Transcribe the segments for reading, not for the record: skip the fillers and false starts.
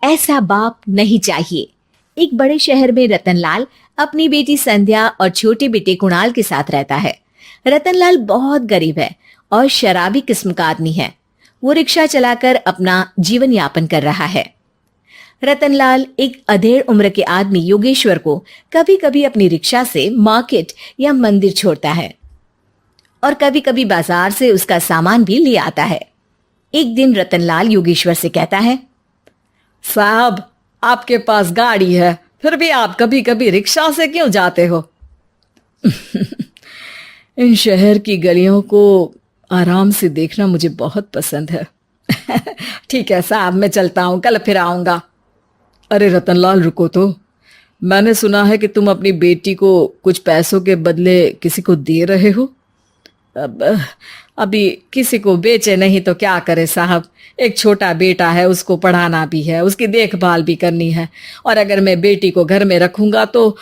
ऐसा बाप नहीं चाहिए। एक बड़े शहर में रतनलाल अपनी बेटी संध्या और छोटे बेटे कुणाल के साथ रहता है। रतनलाल बहुत गरीब है और शराबी किस्म का आदमी है। वो रिक्शा चलाकर अपना जीवन यापन कर रहा है। रतनलाल एक अधेड़ उम्र के आदमी योगेश्वर को कभी कभी अपनी रिक्शा से मार्केट या मंदिर छोड़ता है और कभी कभी बाजार से उसका सामान भी ले आता है। एक दिन रतनलाल योगेश्वर से कहता है, साहब, आपके पास गाड़ी है, फिर भी आप कभी कभी रिक्शा से क्यों जाते हो? इन शहर की गलियों को आराम से देखना मुझे बहुत पसंद है। ठीक है साहब, मैं चलता हूँ, कल फिर आऊंगा। अरे रतनलाल, रुको तो। मैंने सुना है कि तुम अपनी बेटी को कुछ पैसों के बदले किसी को दे रहे हो। अभी किसी को बेचे नहीं तो क्या करे साहब। एक छोटा बेटा है, उसको पढ़ाना भी है, उसकी देखभाल भी करनी है, और अगर मैं बेटी को घर में रखूंगा तो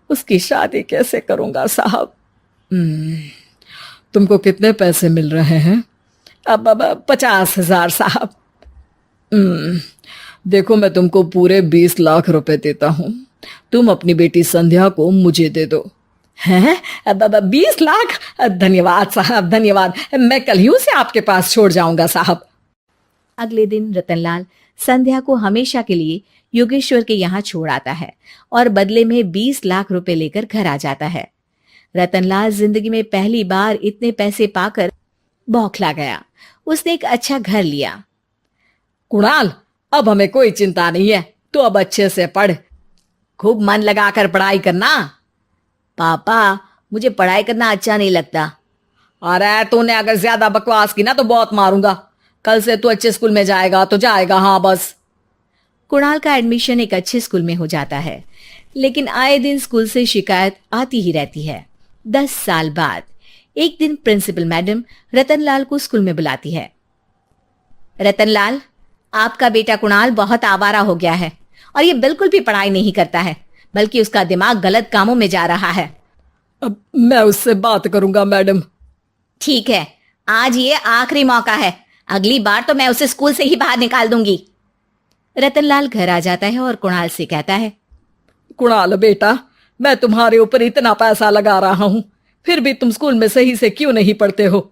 उसकी शादी कैसे करूंगा साहब। तुमको कितने पैसे मिल रहे हैं? अब 50,000 साहब। देखो, मैं तुमको पूरे 20 लाख रुपए देता हूँ। तुम अपनी बेटी संध्या को मुझे दे दो। हैं? 20 लाख? धन्यवाद साहब, धन्यवाद। मैं कल ही उसे आपके पास छोड़ जाऊंगा साहब। अगले दिन रतनलाल संध्या को हमेशा के लिए योगेश्वर के यहाँ छोड़ आता है और बदले में 20 लाख रुपए लेकर घर आ जाता है। रतनलाल जिंदगी में पहली बार इतने पैसे पाकर बौखला गया। उसने एक अच्छा घर लिया। कुणाल, अब हमें कोई चिंता नहीं है, तो अब अच्छे से पढ़, खूब मन लगाकर पढ़ाई करना। पापा, मुझे पढ़ाई करना अच्छा नहीं लगता। अरे तूने अगर ज्यादा बकवास की ना तो बहुत मारूंगा। कल से तू अच्छे स्कूल में जाएगा तो जाएगा, हाँ बस। कुणाल का एडमिशन एक अच्छे स्कूल में हो जाता है, लेकिन आए दिन स्कूल से शिकायत आती ही रहती है। 10 साल बाद एक दिन प्रिंसिपल मैडम रतनलाल को स्कूल में बुलाती है। रतनलाल, आपका बेटा कुणाल बहुत आवारा हो गया है और ये बिल्कुल भी पढ़ाई नहीं करता है, बल्कि उसका दिमाग गलत कामों में जा रहा है। अब मैं उससे बात करूंगा मैडम। ठीक है, आज ये आखिरी मौका है, अगली बार तो मैं उसे स्कूल से ही बाहर निकाल दूंगी। रतनलाल घर आ जाता है और कुणाल से कहता है, कुणाल बेटा, मैं तुम्हारे ऊपर इतना पैसा लगा रहा हूं, फिर भी तुम स्कूल में सही से क्यों नहीं पढ़ते हो?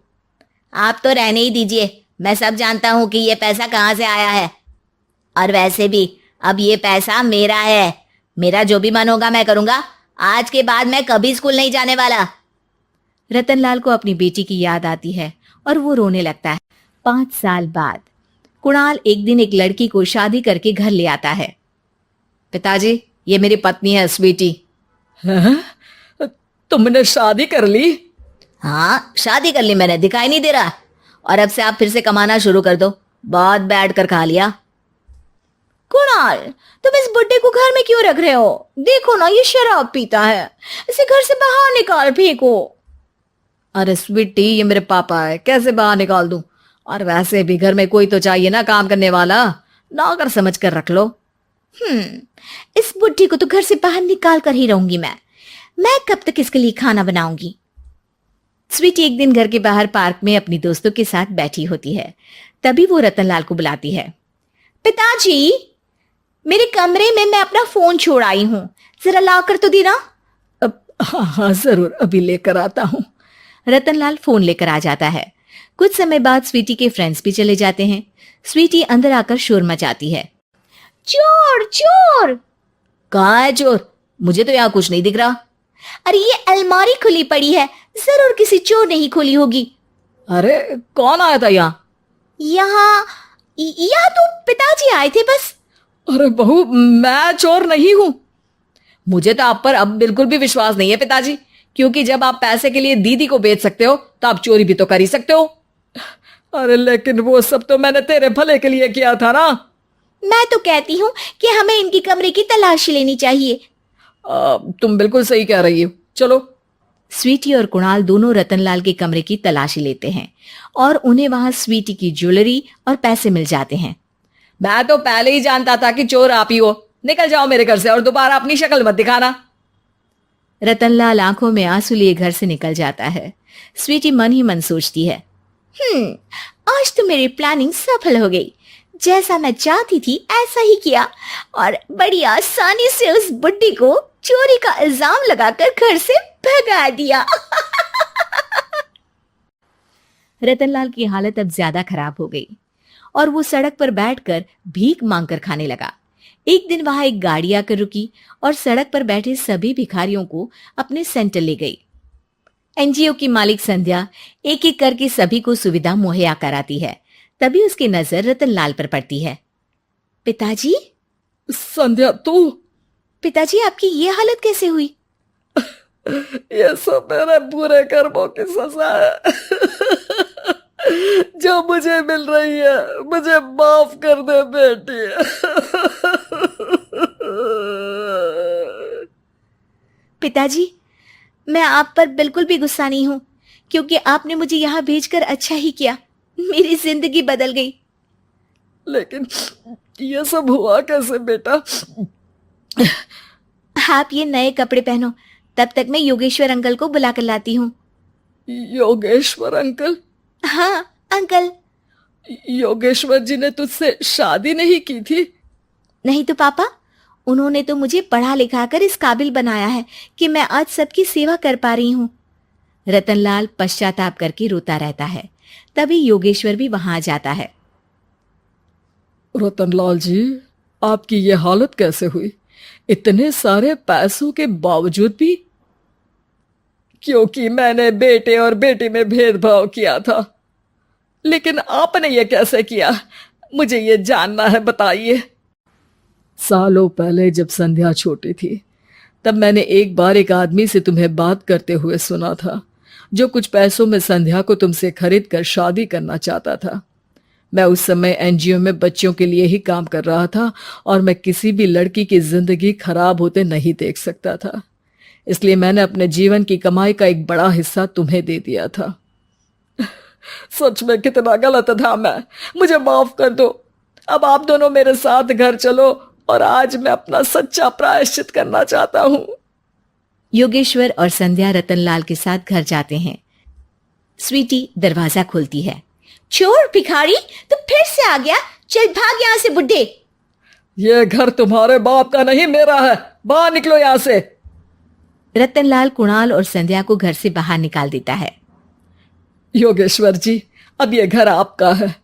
आप तो रहने ही दीजिए, मैं सब जानता हूं कि ये पैसा कहां से आया है। और वैसे भी अब ये पैसा मेरा है, मेरा जो भी मन होगा मैं करूंगा। आज के बाद मैं कभी स्कूल नहीं जाने वाला। रतनलाल को अपनी बेटी की याद आती है और वो रोने लगता है। 5 साल बाद कुणाल एक दिन एक लड़की को शादी करके घर ले आता है। पिताजी, ये मेरी पत्नी है स्वीटी। तुमने शादी कर ली? हाँ, शादी कर ली मैंने, दिखाई नहीं दे रहा। और अब से आप फिर से कमाना शुरू कर दो, बहुत बैठ कर खा लिया। कुणाल, तुम इस बुड्ढे को घर में क्यों रख रहे हो? देखो ना, ये शराब पीता है, इसे घर से बाहर निकाल फेंको। अरे स्वीटी, ये मेरे पापा है, कैसे बाहर निकाल दूं? और वैसे भी घर में कोई तो चाहिए ना काम करने वाला, नौकर समझ कर रख लो। इस बुड्ढी को तो घर से बाहर निकाल कर ही रहूंगी मैं कब तक इसके लिए खाना बनाऊंगी। स्वीटी एक दिन घर के बाहर पार्क में अपनी दोस्तों के साथ बैठी होती है। तभी वो रतनलाल को बुलाती है। पिताजी, मेरे कमरे में मैं अपना फोन छोड़ आई हूं, जरा लाकर तो देना। हाँ जरूर, अभी लेकर आता हूं। रतनलाल फोन लेकर आ जाता है। कुछ समय बाद स्वीटी के फ्रेंड्स भी चले जाते हैं। स्वीटी अंदर आकर शोर मचाती है। चोर चोर! कहाँ है चोर? मुझे तो यहाँ कुछ नहीं दिख रहा। अरे ये अलमारी खुली पड़ी है, जरूर किसी चोर ने ही खोली होगी। अरे कौन आया था यहाँ? यहाँ तो पिताजी आए थे बस। अरे बहू, मैं चोर नहीं हूं। मुझे तो आप पर अब बिल्कुल भी विश्वास नहीं है पिताजी, क्योंकि जब आप पैसे के लिए दीदी को बेच सकते हो तो आप चोरी भी तो कर ही सकते हो। अरे लेकिन वो सब तो मैंने तेरे भले के लिए किया था ना। मैं तो कहती हूँ कि हमें इनकी कमरे की तलाशी लेनी चाहिए। तुम बिल्कुल सही कह रही हो, चलो। स्वीटी और कुणाल दोनों रतनलाल के कमरे की तलाशी लेते हैं और उन्हें वहां स्वीटी की ज्वेलरी और पैसे मिल जाते हैं। मैं तो पहले ही जानता था कि चोर आप ही हो। निकल जाओ मेरे घर से और दोबारा अपनी शक्ल मत दिखाना। रतनलाल आंखों में आंसू लिए घर से निकल जाता है। स्वीटी मन ही मन सोचती है, आज तो मेरी प्लानिंग सफल हो गई। जैसा मैं चाहती थी ऐसा ही किया और बड़ी आसानी से उस बुड्ढी को चोरी का इल्जाम लगाकर घर से भगा दिया। रतनलाल की हालत अब ज्यादा खराब हो गई और वो सड़क पर बैठकर भीख मांगकर खाने लगा। एक दिन वहां एक गाड़ी आकर रुकी और सड़क पर बैठे सभी भिखारियों को अपने सेंटर ले गई। एनजीओ की मालिक संध्या एक एक करके सभी को सुविधा मुहैया कराती है। तभी उसकी नजर रतनलाल पर पड़ती है। पिताजी, संध्या तू? पिताजी आपकी ये हालत कैसे हुई? ये सब मेरे बुरे कर्मों की सजा है जो मुझे मिल रही है। मुझे माफ कर दे बेटी। पिताजी, मैं आप पर बिल्कुल भी गुस्सा नहीं हूं, क्योंकि आपने मुझे यहां भेजकर अच्छा ही किया। मेरी जिंदगी बदल गई। लेकिन ये सब हुआ कैसे बेटा? आप ये नए कपड़े पहनो, तब तक मैं योगेश्वर अंकल को बुला कर लाती हूँ। योगेश्वर अंकल? हाँ अंकल। योगेश्वर जी ने तुझसे शादी नहीं की थी? नहीं तो पापा, उन्होंने तो मुझे पढ़ा लिखा कर इस काबिल बनाया है कि मैं आज सबकी सेवा कर पा रही हूँ। रतनलाल पश्चाताप करके रोता रहता है। तभी योगेश्वर भी वहां आ जाता है। रतनलाल जी, आपकी ये हालत कैसे हुई? इतने सारे पैसों के बावजूद भी? क्योंकि मैंने बेटे और बेटी में भेदभाव किया था। लेकिन आपने ये कैसे किया? मुझे ये जानना है, बताइए। सालों पहले जब संध्या छोटी थी, तब मैंने एक बार एक आदमी से तुम्हें बात करते हुए सुना था, जो कुछ पैसों में संध्या को तुमसे खरीद कर शादी करना चाहता था। मैं उस समय एनजीओ में बच्चों के लिए ही काम कर रहा था और मैं किसी भी लड़की की जिंदगी खराब होते नहीं देख सकता था। इसलिए मैंने अपने जीवन की कमाई का एक बड़ा हिस्सा तुम्हें दे दिया था। सच में कितना गलत था मैं। मुझे माफ कर दो। अब आप दोनों मेरे साथ घर चलो और आज मैं अपना सच्चा प्रायश्चित करना चाहता हूं। योगेश्वर और संध्या रतनलाल के साथ घर जाते हैं। स्वीटी दरवाजा खोलती है। चोर भिखारी, तू फिर से आ गया? चल भाग यहाँ से बुड्ढे। ये घर तुम्हारे बाप का नहीं, मेरा है। बाहर निकलो यहाँ से। रतनलाल कुणाल और संध्या को घर से बाहर निकाल देता है। योगेश्वर जी, अब ये घर आपका है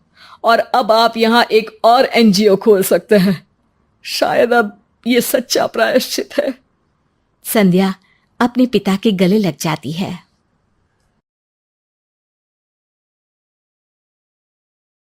और अब आप यहाँ एक और एनजीओ खोल सकते हैं। शायद अब ये सच्चा प्रायश्चित है। संध्या अपने पिता के गले लग जाती है।